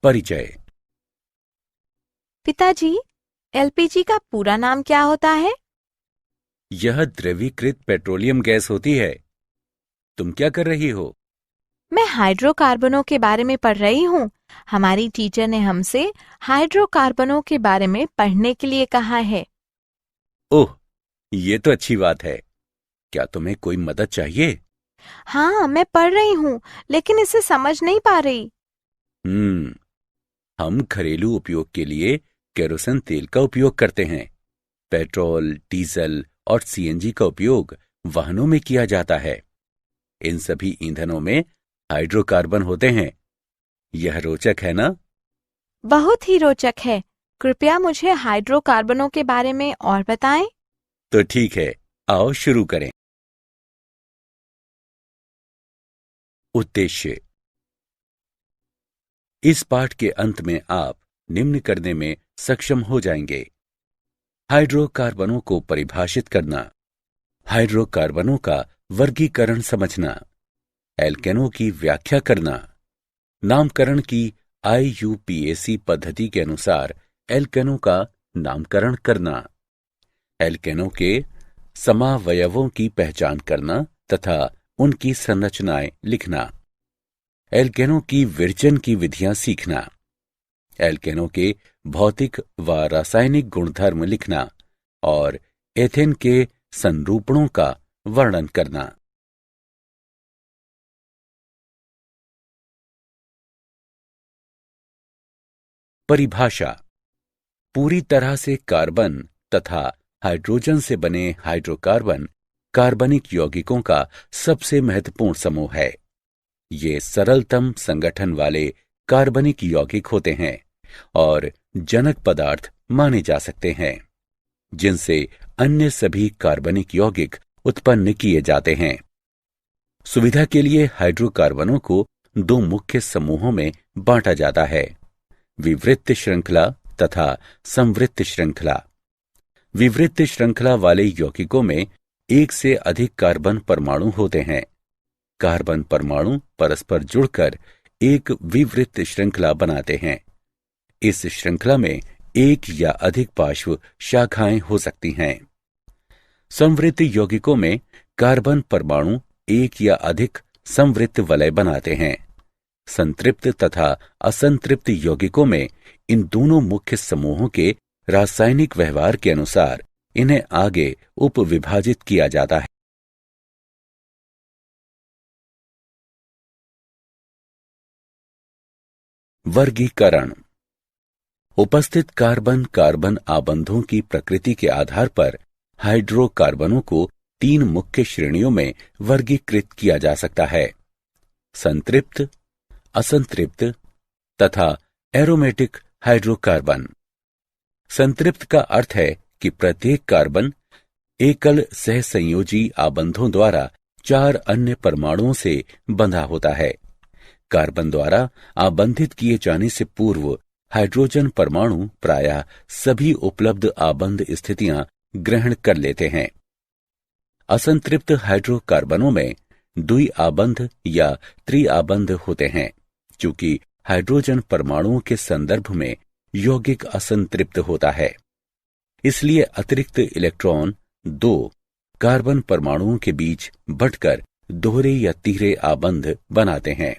परिचय। पिताजी, एलपीजी का पूरा नाम क्या होता है? यह द्रवीकृत पेट्रोलियम गैस होती है। तुम क्या कर रही हो? मैं हाइड्रोकार्बनों के बारे में पढ़ रही हूँ। हमारी टीचर ने हमसे हाइड्रोकार्बनों के बारे में पढ़ने के लिए कहा है। ओह, ये तो अच्छी बात है। क्या तुम्हें कोई मदद चाहिए? हाँ, मैं पढ़ रही हूँ, लेकिन इसे समझ नहीं पा रही। हम घरेलू उपयोग के लिए केरोसिन तेल का उपयोग करते हैं। पेट्रोल, डीजल और सीएनजी का उपयोग वाहनों में किया जाता है। इन सभी ईंधनों में हाइड्रोकार्बन होते हैं। यह रोचक है ना? बहुत ही रोचक है। कृपया मुझे हाइड्रोकार्बनों के बारे में और बताएं। तो ठीक है, आओ शुरू करें। उद्देश्य। इस पाठ के अंत में आप निम्न करने में सक्षम हो जाएंगे। हाइड्रोकार्बनों को परिभाषित करना, हाइड्रोकार्बनों का वर्गीकरण समझना, एल्केनों की व्याख्या करना, नामकरण की IUPAC पद्धति के अनुसार एल्केनों का नामकरण करना, एल्केनों के समावयवों की पहचान करना तथा उनकी संरचनाएं लिखना, एल्केनों की विरचन की विधियां सीखना, एल्केनों के भौतिक व रासायनिक गुणधर्म लिखना और एथेन के संरूपणों का वर्णन करना। परिभाषा। पूरी तरह से कार्बन तथा हाइड्रोजन से बने हाइड्रोकार्बन कार्बनिक यौगिकों का सबसे महत्वपूर्ण समूह है। ये सरलतम संगठन वाले कार्बनिक यौगिक होते हैं और जनक पदार्थ माने जा सकते हैं, जिनसे अन्य सभी कार्बनिक यौगिक उत्पन्न किए जाते हैं। सुविधा के लिए हाइड्रोकार्बनों को दो मुख्य समूहों में बांटा जाता है: विवृत श्रृंखला तथा संवृत श्रृंखला। विवृत श्रृंखला वाले यौगिकों में एक से अधिक कार्बन परमाणु होते हैं। कार्बन परमाणु परस्पर जुड़कर एक विवृत श्रृंखला बनाते हैं। इस श्रृंखला में एक या अधिक पार्श्व शाखाएं हो सकती हैं। संवृत यौगिकों में कार्बन परमाणु एक या अधिक संवृत वलय बनाते हैं। संतृप्त तथा असंतृप्त यौगिकों में इन दोनों मुख्य समूहों के रासायनिक व्यवहार के अनुसार इन्हें आगे उपविभाजित किया जाता है। वर्गीकरण। उपस्थित कार्बन कार्बन आबंधों की प्रकृति के आधार पर हाइड्रोकार्बनों को तीन मुख्य श्रेणियों में वर्गीकृत किया जा सकता है: संतृप्त, असंतृप्त तथा एरोमेटिक हाइड्रोकार्बन। संतृप्त का अर्थ है कि प्रत्येक कार्बन एकल सहसंयोजी आबंधों द्वारा चार अन्य परमाणुओं से बंधा होता है। कार्बन द्वारा आबंधित किए जाने से पूर्व हाइड्रोजन परमाणु प्रायः सभी उपलब्ध आबंध स्थितियां ग्रहण कर लेते हैं। असंतृप्त हाइड्रोकार्बनों में द्विआबंध या त्रिआबंध होते हैं, चूंकि हाइड्रोजन परमाणुओं के संदर्भ में यौगिक असंतृप्त होता है। इसलिए अतिरिक्त इलेक्ट्रॉन दो कार्बन परमाणुओं के बीच बंटकर दोहरे या तीहरे आबंध बनाते हैं।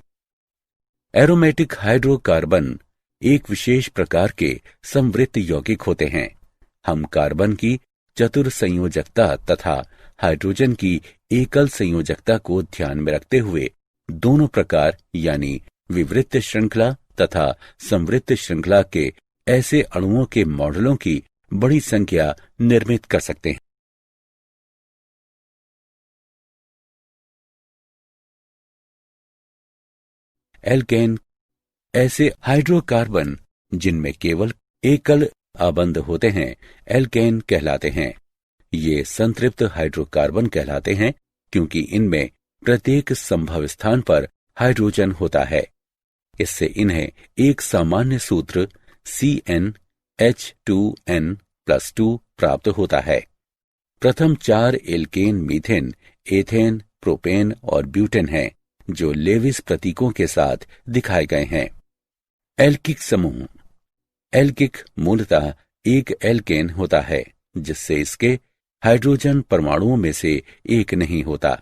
एरोमेटिक हाइड्रोकार्बन एक विशेष प्रकार के संवृत यौगिक होते हैं। हम कार्बन की चतुर संयोजकता तथा हाइड्रोजन की एकल संयोजकता को ध्यान में रखते हुए दोनों प्रकार यानी विवृत श्रृंखला तथा संवृत श्रृंखला के ऐसे अणुओं के मॉडलों की बड़ी संख्या निर्मित कर सकते हैं। एल्केन ऐसे हाइड्रोकार्बन जिनमें केवल एकल आबंध होते हैं एल्केन कहलाते हैं। ये संतृप्त हाइड्रोकार्बन कहलाते हैं क्योंकि इनमें प्रत्येक संभव स्थान पर हाइड्रोजन होता है। इससे इन्हें एक सामान्य सूत्र CnH2n+2 प्राप्त होता है। प्रथम चार एल्केन मीथेन, एथेन, प्रोपेन और ब्यूटेन हैं, जो लेविस प्रतीकों के साथ दिखाए गए हैं। एल्किक समूह। एल्किक मूलतः एक एल्केन होता है जिससे इसके हाइड्रोजन परमाणुओं में से एक नहीं होता।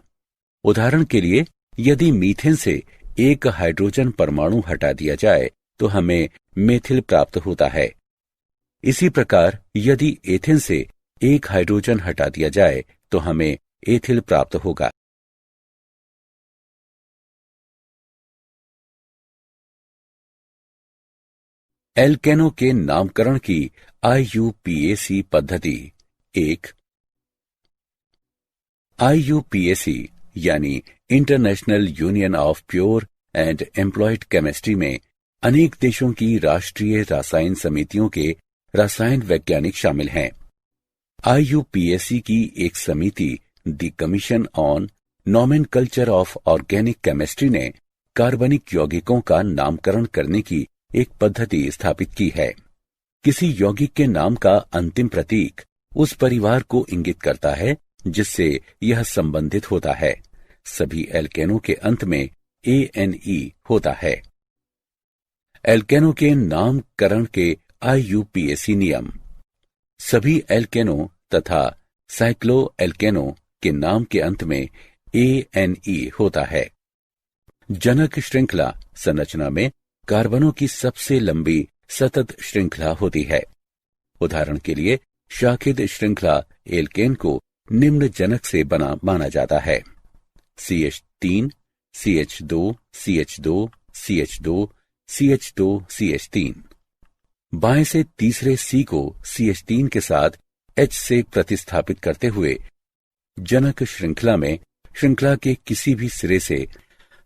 उदाहरण के लिए, यदि मीथेन से एक हाइड्रोजन परमाणु हटा दिया जाए तो हमें मेथिल प्राप्त होता है। इसी प्रकार यदि एथेन से एक हाइड्रोजन हटा दिया जाए तो हमें एथिल प्राप्त होगा। एल्केनो के नामकरण की IUPAC पद्धति। 1. IUPAC यानी international union of pure and employed chemistry में अनेक देशों की राष्ट्रीय रसायन समितियों के रसायन वैज्ञानिक शामिल हैं। IUPAC की एक समिति the commission on nomenclature of organic chemistry ने कार्बनिक यौगिकों का नामकरण करने की एक पद्धति स्थापित की है। किसी यौगिक के नाम का अंतिम प्रतीक उस परिवार को इंगित करता है जिससे यह संबंधित होता है। सभी एल्केनों के अंत में ANE होता है। एल्केनों के नामकरण के IUPAC नियम। सभी एल्केनों तथा साइक्लो एल्केनों के नाम के अंत में ANE होता है। जनक श्रृंखला संरचना में कार्बनों की सबसे लंबी सतत श्रृंखला होती है। उदाहरण के लिए, शाखित श्रृंखला एल्केन को निम्न जनक से बना माना जाता है: CH3, CH2, CH2, CH2, CH2, CH3। बाएं से तीसरे C को CH3 के साथ H से प्रतिस्थापित करते हुए जनक श्रृंखला में श्रृंखला के किसी भी सिरे से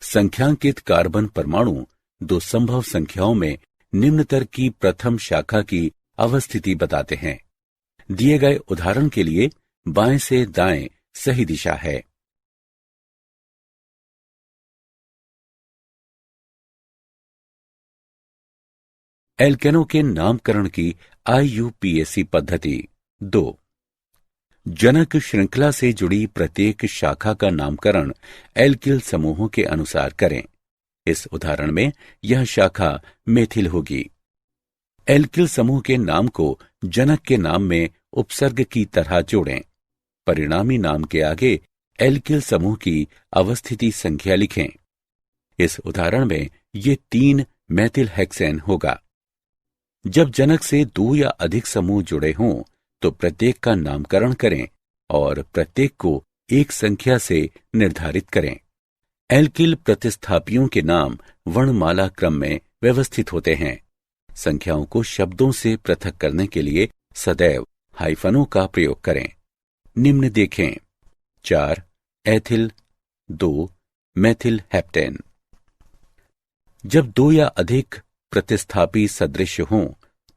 संख्यांकित कार्बन परमाणु दो संभव संख्याओं में निम्नतर की प्रथम शाखा की अवस्थिति बताते हैं। दिए गए उदाहरण के लिए बाएं से दाएं सही दिशा है। एल्केनों के नामकरण की IUPAC पद्धति। 2. जनक श्रृंखला से जुड़ी प्रत्येक शाखा का नामकरण एल्किल समूहों के अनुसार करें। इस उदाहरण में यह शाखा मेथिल होगी। एल्किल समूह के नाम को जनक के नाम में उपसर्ग की तरह जोड़ें। परिणामी नाम के आगे एल्किल समूह की अवस्थिति संख्या लिखें। इस उदाहरण में ये 3 मेथिल हेक्सेन होगा। जब जनक से 2 या अधिक समूह जुड़े हों तो प्रत्येक का नामकरण करें और प्रत्येक को एक संख्या से निर्धारित करें। एल्किल प्रतिस्थापियों के नाम वर्णमाला क्रम में व्यवस्थित होते हैं। संख्याओं को शब्दों से पृथक करने के लिए सदैव हाइफनों का प्रयोग करें। निम्न देखें: 4 एथिल, 2 मेथिल हेप्टेन। जब 2 या अधिक प्रतिस्थापी सदृश हों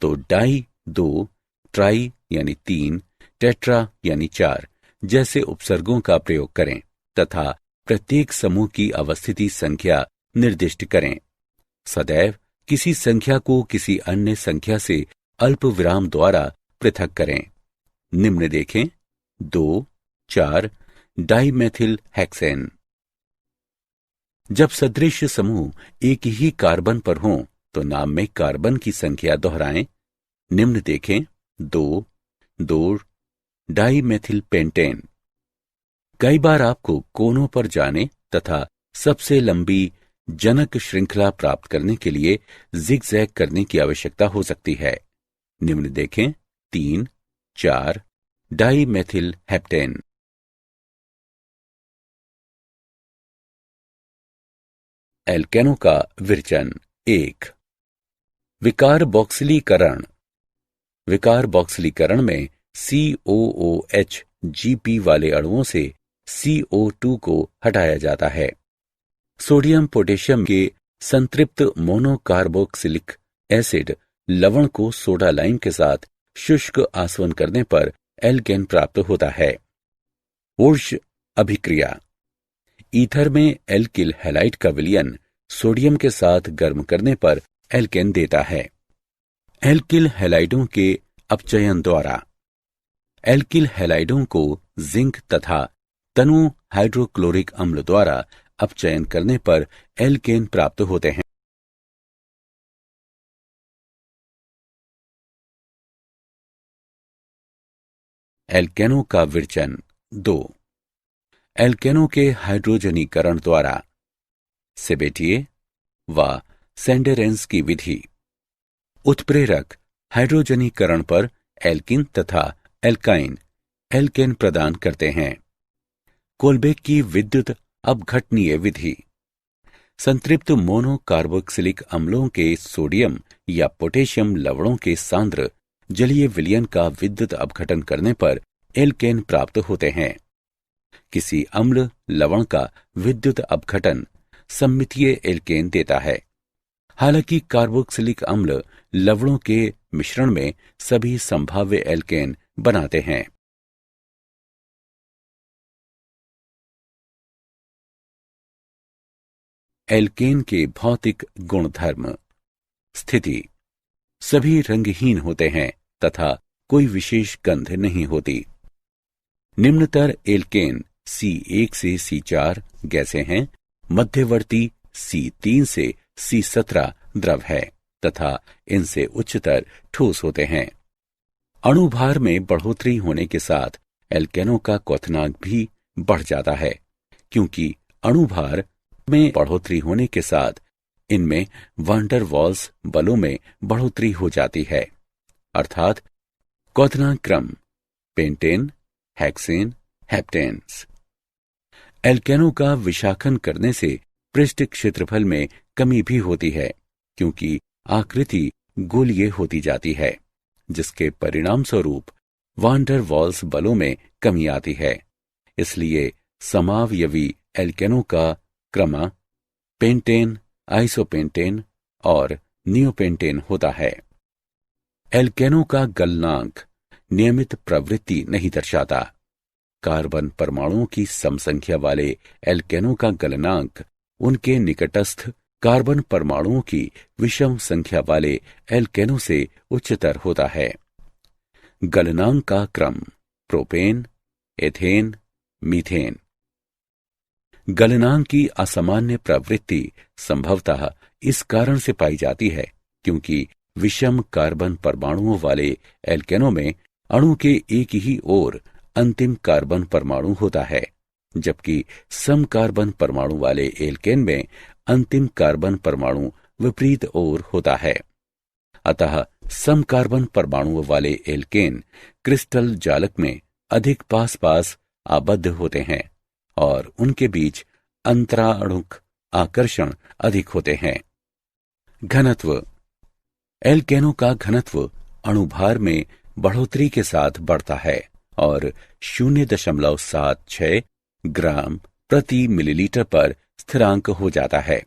तो डाई 2, ट्राई यानी 3, टेट्रा यानी 4 जैसे उपसर्गों का प्रयोग करें तथा प्रत्येक समूह की अवस्थिति संख्या निर्दिष्ट करें। सदैव किसी संख्या को किसी अन्य संख्या से अल्प विराम द्वारा पृथक करें। निम्न देखें: 2, 4 डाइमेथिल हेक्सेन। जब सदृश समूह एक ही कार्बन पर हों तो नाम में कार्बन की संख्या दोहराएं। निम्न देखें: 2 डाइमेथिल पेंटेन। कई बार आपको कोनों पर जाने तथा सबसे लंबी जनक श्रृंखला प्राप्त करने के लिए जिगजैग करने की आवश्यकता हो सकती है। निम्न देखें: 3, 4 डाइमेथिल हेप्टेन। एल्केनों का विरचन। 1. विकारबॉक्सिलीकरण। विकारबॉक्सिलीकरण में COOH GP वाले अणुओं से CO2 को हटाया जाता है। सोडियम पोटेशियम के संतृप्त मोनोकार्बोक्सिलिक एसिड लवण को सोडा लाइम के साथ शुष्क आसवन करने पर एल्केन प्राप्त होता है। वुर्श अभिक्रिया। ईथर में एल्किल हैलाइड का विलयन सोडियम के साथ गर्म करने पर एल्केन देता है। एल्किल हैलाइडों के अपचयन द्वारा। एल्किल हैलाइडों को जिंक तथा तनु हाइड्रोक्लोरिक अम्ल द्वारा अपचयन करने पर एल्केन प्राप्त होते हैं। एल्केनो का विरचन 2। एल्केनो के हाइड्रोजनीकरण द्वारा सेबेटिए व सेंडेरेंस की विधि। उत्प्रेरक हाइड्रोजनीकरण पर एल्किन तथा एल्काइन एल्केन प्रदान करते हैं। कोलबेक की विद्युत अपघटनीय विधि। संतृप्त मोनोकार्बोक्सिलिक अम्लों के सोडियम या पोटेशियम लवणों के सांद्र जलीय विलयन का विद्युत अपघटन करने पर एल्केन प्राप्त होते हैं। किसी अम्ल लवण का विद्युत अपघटन सममितीय एल्केन देता है। हालांकि कार्बोक्सिलिक अम्ल लवणों के मिश्रण में सभी संभाव्य एल्केन बनाते हैं। एल्केन के भौतिक गुणधर्म। स्थिति। सभी रंगहीन होते हैं तथा कोई विशेष गंध नहीं होती। निम्नतर एल्केन C1 से C4 गैसें हैं। मध्यवर्ती C3 से C17 द्रव है तथा इनसे उच्चतर ठोस होते हैं। अणुभार में बढ़ोतरी होने के साथ एल्केनों का क्वथनांक भी बढ़ जाता है, क्योंकि अणुभार में बढ़ोतरी होने के साथ इनमें वान डर वाल्स बलों में बढ़ोतरी हो जाती है, अर्थात क्वथनांक क्रम पेंटेन, हेक्सेन, हेप्टेन्स। एल्केनों का विशाखन करने से पृष्ठ क्षेत्रफल में कमी भी होती है, क्योंकि आकृति गोलीय होती जाती है, जिसके परिणाम स्वरूप वान डर वाल्स बलों में कमी आती है। इसलिए समावयवी एल्केनों का क्रम पेंटेन, आइसोपेंटेन और नियोपेंटेन होता है। एल्केनों का गलनांक नियमित प्रवृत्ति नहीं दर्शाता। कार्बन परमाणुओं की समसंख्या वाले एल्केनों का गलनांक उनके निकटस्थ कार्बन परमाणुओं की विषम संख्या वाले एल्केनों से उच्चतर होता है। गलनांक का क्रम प्रोपेन, एथेन, मीथेन। गलनांक की असामान्य प्रवृत्ति संभवतः इस कारण से पाई जाती है क्योंकि विषम कार्बन परमाणुओं वाले एल्केनों में अणु के एक ही ओर अंतिम कार्बन परमाणु होता है, जबकि सम कार्बन परमाणु वाले एल्केन में अंतिम कार्बन परमाणु विपरीत ओर होता है। अतः सम कार्बन परमाणुओं वाले एल्केन क्रिस्टल जालक में अधिक पास पास आबद्ध होते हैं और उनके बीच अंतराणुक आकर्षण अधिक होते हैं। घनत्व। एल्केनों का घनत्व अणुभार में बढ़ोतरी के साथ बढ़ता है और 0.76 ग्राम प्रति मिलीलीटर पर स्थिरांक हो जाता है।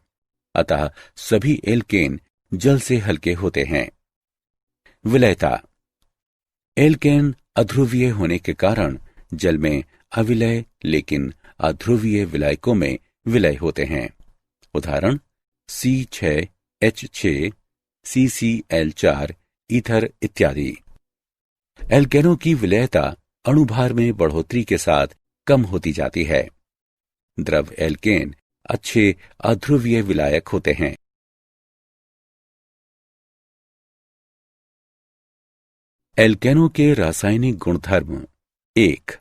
अतः सभी एल्केन जल से हल्के होते हैं। विलयता। एल्केन अध्रुवीय होने के कारण जल में अविलय लेकिन अध्रुवीय विलायकों में विलय होते हैं। उदाहरण C6H6, CCl4 ईथर इत्यादि। एल्केनों की विलयता अणुभार में बढ़ोतरी के साथ कम होती जाती है। द्रव एल्केन अच्छे अध्रुवीय विलायक होते हैं। एल्केनों के रासायनिक गुणधर्म। 1.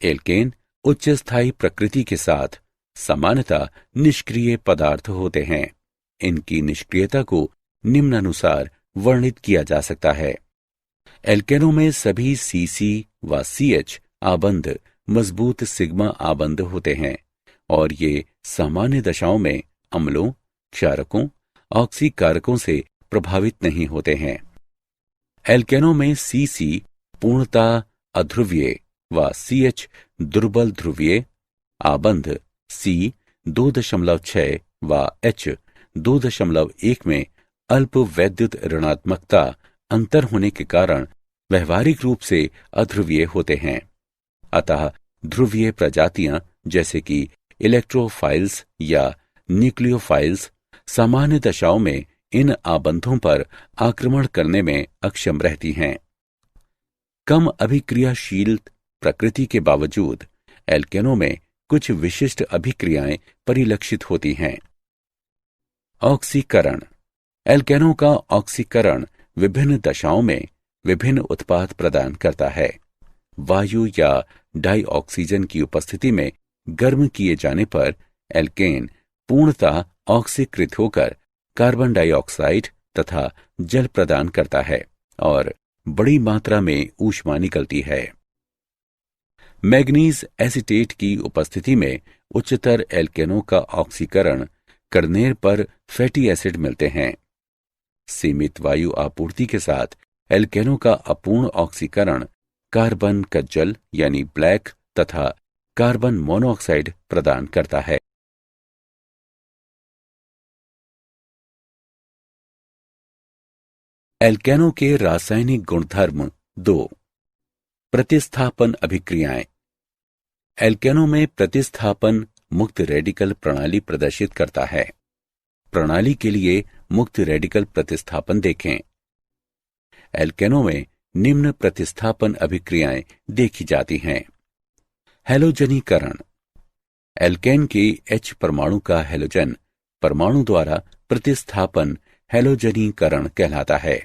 एल्केन उच्च स्थायी प्रकृति के साथ सामान्यतः निष्क्रिय पदार्थ होते हैं। इनकी निष्क्रियता को निम्नानुसार वर्णित किया जा सकता है। एल्केनों में सभी CC व CH आबंध मजबूत सिग्मा आबंध होते हैं और ये सामान्य दशाओं में अम्लों, क्षारकों, ऑक्सीकारकों से प्रभावित नहीं होते हैं। एल्केनों में CC पूर्णतः अध्रुवीय व CH दुर्बल ध्रुवीय आबंध C 2.6 व H 2.1 में अल्प वैद्युत ऋणात्मकता अंतर होने के कारण व्यवहारिक रूप से अध्रुवीय होते हैं। अतः ध्रुवीय प्रजातियां जैसे कि इलेक्ट्रोफाइल्स या न्यूक्लियोफाइल्स सामान्य दशाओं में इन आबंधों पर आक्रमण करने में अक्षम रहती हैं। कम अभिक्रियाशील प्रकृति के बावजूद एल्केनों में कुछ विशिष्ट अभिक्रियाएं परिलक्षित होती हैं। ऑक्सीकरण। एल्केनों का ऑक्सीकरण विभिन्न दशाओं में विभिन्न उत्पाद प्रदान करता है। वायु या डाइऑक्सीजन की उपस्थिति में गर्म किए जाने पर एल्केन पूर्णतः ऑक्सीकृत होकर कार्बन डाइऑक्साइड तथा जल प्रदान करता है और बड़ी मात्रा में ऊष्मा निकलती है। मैग्नीज एसीटेट की उपस्थिति में उच्चतर एल्केनों का ऑक्सीकरण करने पर फैटी एसिड मिलते हैं। सीमित वायु आपूर्ति के साथ एल्केनों का अपूर्ण ऑक्सीकरण कार्बन कज्जल यानी ब्लैक तथा कार्बन मोनोऑक्साइड प्रदान करता है। एल्केनों के रासायनिक गुणधर्म 2। प्रतिस्थापन अभिक्रियाएं। एल्केनों में प्रतिस्थापन मुक्त रेडिकल प्रणाली प्रदर्शित करता है। प्रणाली के लिए मुक्त रेडिकल प्रतिस्थापन देखें। एल्केनों में निम्न प्रतिस्थापन अभिक्रियाएं देखी जाती हैं। हैलोजनीकरण। एल्केन के H परमाणु का हैलोजन परमाणु द्वारा प्रतिस्थापन हैलोजनीकरण कहलाता है।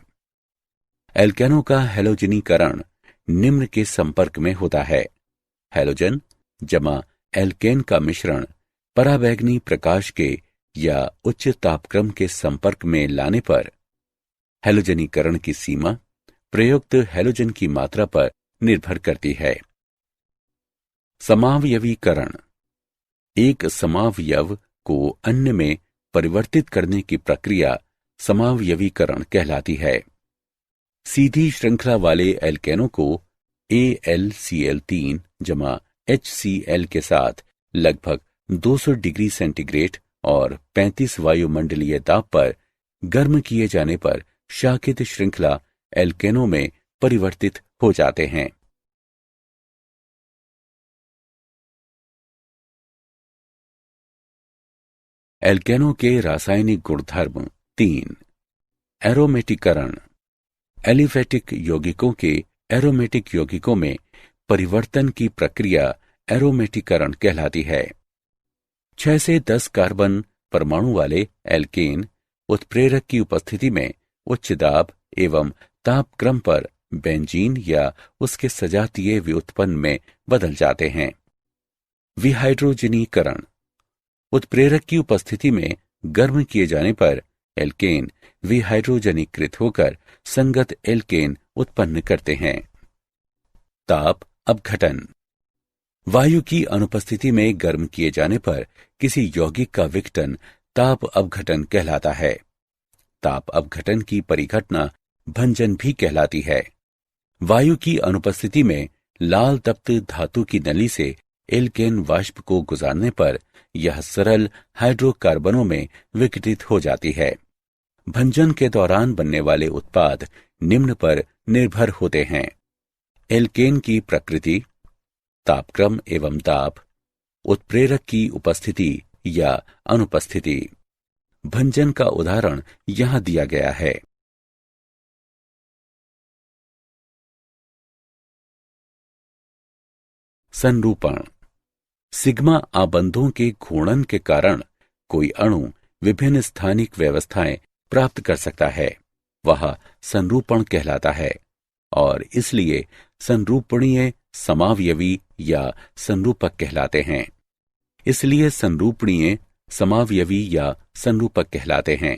एल्केनों का हैलोजनीकरण निम्न के संपर्क में होता है। हैलोजन जमा एल्केन का मिश्रण पराबैंगनी प्रकाश के या उच्च तापक्रम के संपर्क में लाने पर हैलोजनीकरण की सीमा प्रयुक्त हैलोजन की मात्रा पर निर्भर करती है। समावयवीकरण। एक समावयव को अन्य में परिवर्तित करने की प्रक्रिया समावयवीकरण कहलाती है। सीधी श्रृंखला वाले एल्केनों को AlCl3 जमा HCl के साथ लगभग 200 डिग्री सेंटीग्रेड और 35 वायुमंडलीय दाब पर गर्म किए जाने पर शाखित श्रृंखला एल्केनों में परिवर्तित हो जाते हैं। एल्केनों के रासायनिक गुणधर्म 3। एरोमेटिकरण। एलिफेटिक यौगिकों के एरोमेटिक यौगिकों में परिवर्तन की प्रक्रिया एरोमेटिकरण कहलाती है। 6 से 10 कार्बन परमाणु वाले एल्केन उत्प्रेरक की उपस्थिति में उच्च दाब एवं तापक्रम पर बेंजीन या उसके सजातीय व्युत्पन्न में बदल जाते हैं। विहाइड्रोजनीकरण। उत्प्रेरक की उपस्थिति में गर्म किए जाने पर एल्केन विहाइड्रोजनीकृत होकर संगत एल्केन उत्पन्न करते हैं। ताप अपघटन। वायु की अनुपस्थिति में गर्म किए जाने पर किसी यौगिक का विघटन ताप अपघटन कहलाता है। ताप अपघटन की परिघटना भंजन भी कहलाती है। वायु की अनुपस्थिति में लाल तप्त धातु की नली से एल्केन वाष्प को गुजारने पर यह सरल हाइड्रोकार्बनों में विघटित हो जाती है। भंजन के दौरान बनने वाले उत्पाद निम्न पर निर्भर होते हैं। एल्केन की प्रकृति, तापक्रम एवं दाब, उत्प्रेरक की उपस्थिति या अनुपस्थिति। भंजन का उदाहरण यहां दिया गया है। संरूपण। सिग्मा आबंधों के घूर्णन के कारण कोई अणु विभिन्न स्थानिक व्यवस्थाएं प्राप्त कर सकता है, वह संरूपण कहलाता है और इसलिए संरूपणीय समावयवी या संरूपक कहलाते हैं। इसलिए संरूपणीय समावयवी या संरूपक कहलाते हैं।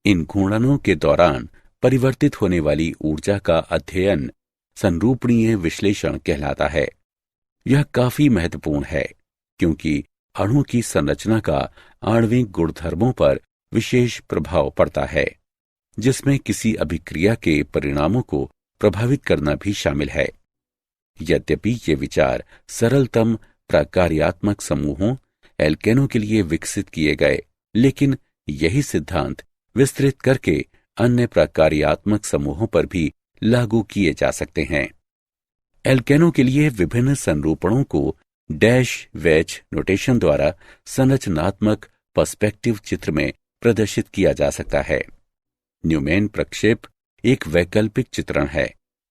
इन घूर्णनों के दौरान परिवर्तित होने वाली ऊर्जा का अध्ययन संरूपणीय विश्लेषण कहलाता है। यह काफी महत्वपूर्ण है क्योंकि अणु की संरचना का आणविक गुणधर्मों पर विशेष प्रभाव पड़ता है, जिसमें किसी अभिक्रिया के परिणामों को प्रभावित करना भी शामिल है। यद्यपि ये विचार सरलतम प्रकार्यात्मक समूहों एल्केनों के लिए विकसित किए गए, लेकिन यही सिद्धांत विस्तृत करके अन्य प्रकार्यात्मक समूहों पर भी लागू किए जा सकते हैं। एल्केनों के लिए विभिन्न संरूपणों को डैश वेज नोटेशन द्वारा संरचनात्मक पर्सपेक्टिव चित्र में प्रदर्शित किया जा सकता है। न्यूमैन प्रक्षेप एक वैकल्पिक चित्रण है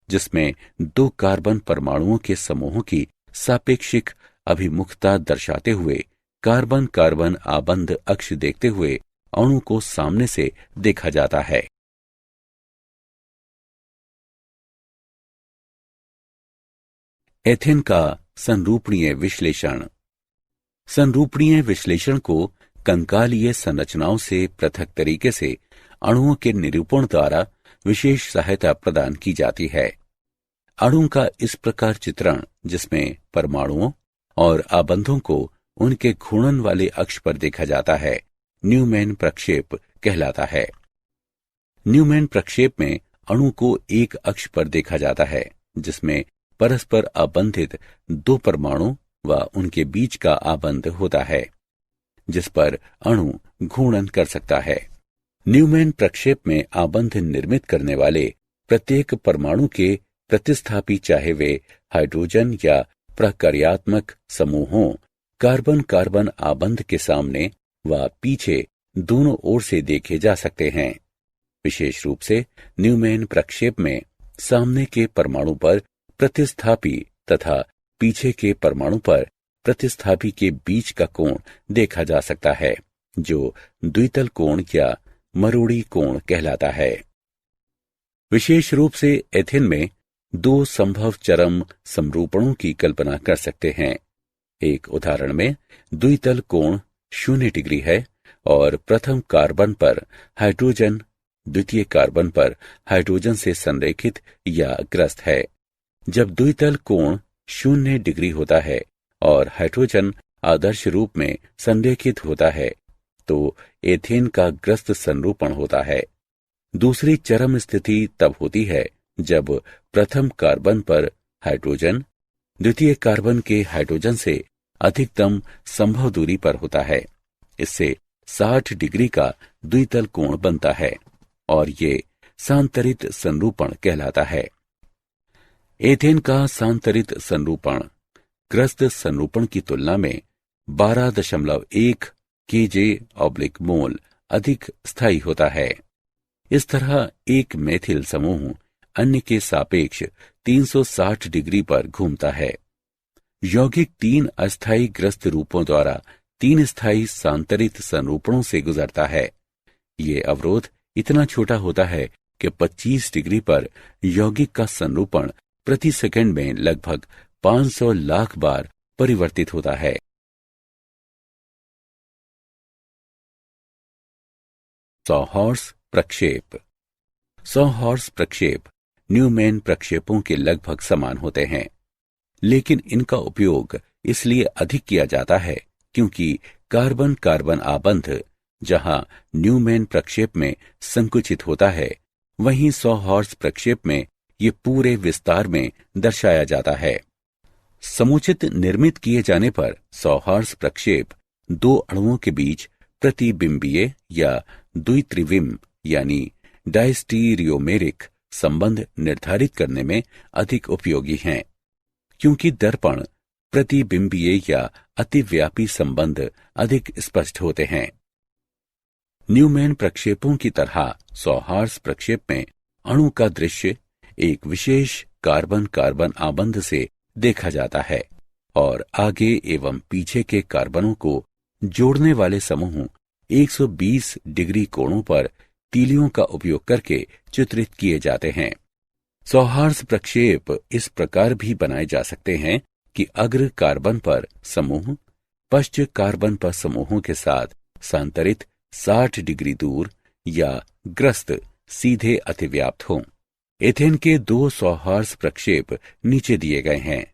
जिसमें 2 कार्बन परमाणुओं के समूहों की सापेक्षिक अभिमुखता दर्शाते हुए कार्बन कार्बन आबंध अक्ष देखते हुए अणु को सामने से देखा जाता है। एथेन का संरूपणीय विश्लेषण। संरूपणीय विश्लेषण को कंकालीय संरचनाओं से पृथक तरीके से अणुओं के निरूपण द्वारा विशेष सहायता प्रदान की जाती है। अणु का इस प्रकार चित्रण, जिसमें परमाणुओं और आबंधों को उनके घूर्णन वाले अक्ष पर देखा जाता है, न्यूमैन प्रक्षेप कहलाता है। न्यूमैन प्रक्षेप में अणु को एक अक्ष पर देखा जाता है, जिसमें परस्पर आबंधित दो परमाणु व उनके बीच का आबंध होता है, जिस पर अणु घूर्णन कर सकता है। न्यूमैन प्रक्षेप में आबंध निर्मित करने वाले प्रत्येक परमाणु के प्रतिस्थापी, चाहे वे हाइड्रोजन या प्रकार्यात्मक समूह हों, कार्बन कार्बन आबंध के सामने व पीछे दोनों ओर से देखे जा सकते हैं। विशेष रूप से न्यूमैन प्रक्षेप में सामने के परमाणु पर प्रतिस्थापी तथा पीछे के परमाणु पर प्रतिस्थापी के बीच का कोण देखा जा सकता है, जो द्वितल कोण या मरोड़ी कोण कहलाता है। विशेष रूप से एथेन में दो संभव चरम समरूपणों की कल्पना कर सकते हैं। एक उदाहरण में द्वितल कोण 0 डिग्री है और प्रथम कार्बन पर हाइड्रोजन द्वितीय कार्बन पर हाइड्रोजन से संरेखित या ग्रस्त है। जब द्वितल कोण 0 डिग्री होता है और हाइड्रोजन आदर्श रूप में संरेखित होता है, तो एथेन का ग्रस्त संरूपण होता है। दूसरी चरम स्थिति तब होती है जब प्रथम कार्बन पर हाइड्रोजन द्वितीय कार्बन के हाइड्रोजन से अधिकतम संभव दूरी पर होता है। इससे 60 डिग्री का द्वितल कोण बनता है और ये सांतरित संरूपण कहलाता है। एथेन का सांतरित संरूपण ग्रस्त संरूपण की तुलना में 12.1 kJ/मोल अधिक स्थायी होता है। इस तरह एक मेथिल समूह अन्य के सापेक्ष 360 डिग्री पर घूमता है। यौगिक 3 अस्थायी ग्रस्त रूपों द्वारा 3 स्थायी सांतरित संरूपणों से गुजरता है। ये अवरोध इतना छोटा होता है कि 25 डिग्री पर यौगिक का संरूपण प्रति सेकंड में लगभग 500 लाख बार परिवर्तित होता है। सॉहॉर्स प्रक्षेप। सॉहॉर्स प्रक्षेप न्यूमैन प्रक्षेपों के लगभग समान होते हैं, लेकिन इनका उपयोग इसलिए अधिक किया जाता है क्योंकि कार्बन कार्बन आबंध जहां न्यूमैन प्रक्षेप में संकुचित होता है, वहीं सॉहॉर्स प्रक्षेप में ये पूरे विस्तार में दर्शाया जाता है। समुचित निर्मित किए जाने पर सॉहॉर्स प्रक्षेप दो अणुओं के बीच प्रतिबिंबीय या द्वित्रिविम यानी डायस्टीरियोमेरिक संबंध निर्धारित करने में अधिक उपयोगी हैं, क्योंकि दर्पण प्रतिबिंबीय या अतिव्यापी संबंध अधिक स्पष्ट होते हैं। न्यूमैन प्रक्षेपों की तरह सॉहॉर्स प्रक्षेप में अणु का दृश्य एक विशेष कार्बन कार्बन आबंध से देखा जाता है और आगे एवं पीछे के कार्बनों को जोड़ने वाले समूह 120 डिग्री कोणों पर तीलियों का उपयोग करके चित्रित किए जाते हैं। सॉहॉर्स प्रक्षेप इस प्रकार भी बनाए जा सकते हैं कि अग्र कार्बन पर समूह पश्च कार्बन पर समूहों के साथ सांतरित 60 डिग्री दूर या ग्रस्त सीधे अतिव्याप्त हों। एथेन के 2 सॉहॉर्स प्रक्षेप नीचे दिए गए हैं।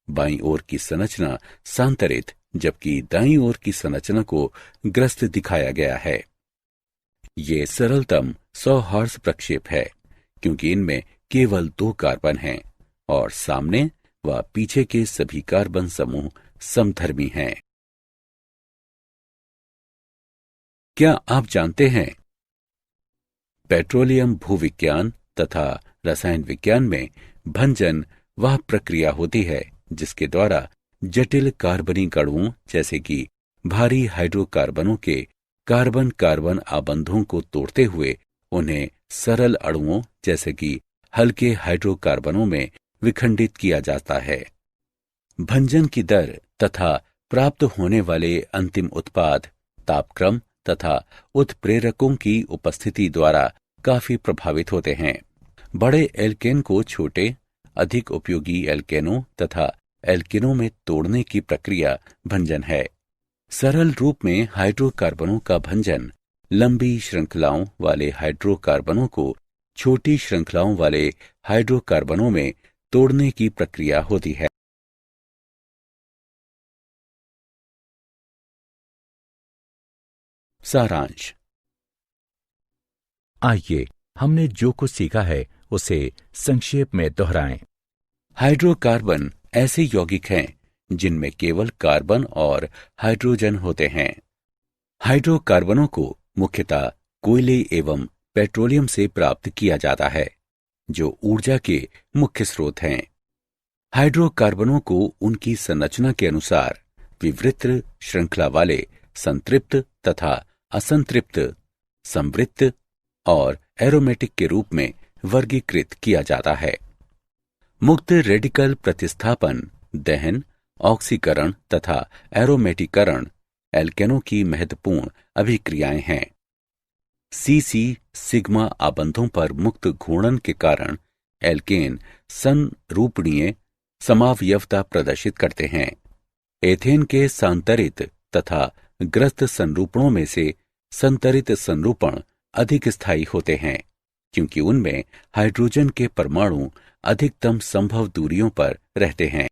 बाईं ओर की संरचना सांतरित जबकि दाईं ओर की संरचना को ग्रस्त दिखाया गया है। ये सरलतम सॉहॉर्स प्रक्षेप है क्योंकि इनमें केवल 2 कार्बन हैं और सामने व पीछे के सभी कार्बन समूह समधर्मी हैं। क्या आप जानते हैं पेट्रोलियम भूविज्ञान तथा रसायन विज्ञान में भंजन वह प्रक्रिया होती है जिसके द्वारा जटिल कार्बनिक अणुओं जैसे कि भारी हाइड्रोकार्बनों के कार्बन कार्बन आबंधों को तोड़ते हुए उन्हें सरल अणुओं जैसे कि हल्के हाइड्रोकार्बनों में विखंडित किया जाता है। भंजन की दर तथा प्राप्त होने वाले अंतिम उत्पाद तापक्रम तथा उत्प्रेरकों की उपस्थिति द्वारा काफी प्रभावित होते हैं। बड़े एल्केन को छोटे अधिक उपयोगी एल्केनों तथा एल्किनों में तोड़ने की प्रक्रिया भंजन है। सरल रूप में हाइड्रोकार्बनों का भंजन लंबी श्रृंखलाओं वाले हाइड्रोकार्बनों को छोटी श्रृंखलाओं वाले हाइड्रोकार्बनों में तोड़ने की प्रक्रिया होती है। सारांश। आइए हमने जो कुछ सीखा है उसे संक्षेप में दोहराएं। हाइड्रोकार्बन ऐसे यौगिक हैं जिनमें केवल कार्बन और हाइड्रोजन होते हैं। हाइड्रोकार्बनों को मुख्यतः कोयले एवं पेट्रोलियम से प्राप्त किया जाता है, जो ऊर्जा के मुख्य स्रोत हैं। हाइड्रोकार्बनों को उनकी संरचना के अनुसार विवृत श्रृंखला वाले संतृप्त तथा असंतृप्त, संवृत्त और एरोमेटिक के रूप में वर्गीकृत किया जाता है। मुक्त रेडिकल प्रतिस्थापन, दहन, ऑक्सीकरण तथा एरोमेटीकरण एल्केनों की महत्वपूर्ण अभिक्रियाएं हैं। सीसी सिग्मा आबंधों पर मुक्त घूर्णन के कारण एल्केन संरूपणीय समावयवता प्रदर्शित करते हैं। एथेन के सांतरित तथा ग्रस्त संरूपणों में से संतरित संरूपण अधिक स्थायी होते हैं, क्योंकि उनमें हाइड्रोजन के परमाणु अधिकतम संभव दूरियों पर रहते हैं।